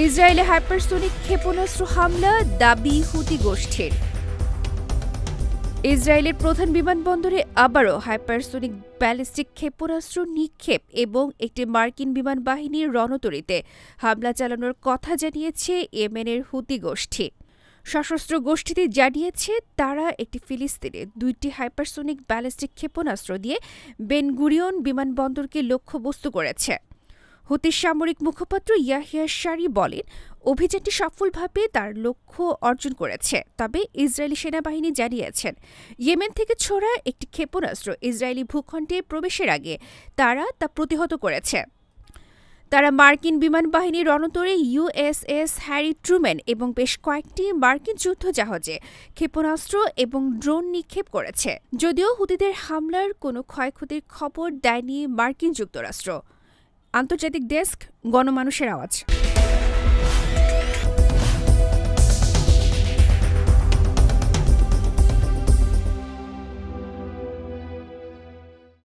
ইসরায়েলে হাইপারসোনিক ক্ষেপণাস্ত্র হামলা, দাবি হুতি গোষ্ঠীর। ইসরায়েলের প্রধান বিমানবন্দরে আবারও হাইপারসোনিক ব্যালিস্টিক ক্ষেপণাস্ত্র নিক্ষেপ এবং একটি মার্কিন বিমান বাহিনীর রণতরীতে হামলা চালানোর কথা জানিয়েছে ইয়েমেনের হুতি গোষ্ঠী। সশস্ত্র গোষ্ঠীটি জানিয়েছে তারা একটি ফিলিস্তিনে 2টি হাইপারসোনিক ব্যালিস্টিক ক্ষেপণাস্ত্র দিয়ে বেন গুরিয়ন বিমানবন্দরকে লক্ষ্যবস্তু করেছে। হুতির সামরিক মুখপাত্র ইয়াহিয়া শারি বলেন, অভিযানটি সফলভাবে তার লক্ষ্য অর্জন করেছে। তবে ইসরায়েলি সেনাবাহিনী জানিয়েছেন, ইয়েমেন থেকে ছোড়া একটি ক্ষেপণাস্ত্র ইসরায়েলি ভূখণ্ডে প্রবেশের আগে তারা তা প্রতিহত করেছে। তারা মার্কিন বিমান বাহিনীর রণতরী ইউএসএস হ্যারি ট্রুম্যান এবং বেশ কয়েকটি মার্কিন যুদ্ধজাহাজে ক্ষেপণাস্ত্র এবং ড্রোন নিক্ষেপ করেছে। যদিও হুতিদের হামলার কোনো ক্ষয়ক্ষতির খবর দেয়নি মার্কিন যুক্তরাষ্ট্র। আন্তর্জাতিক ডেস্ক, গণমানুষের আওয়াজ।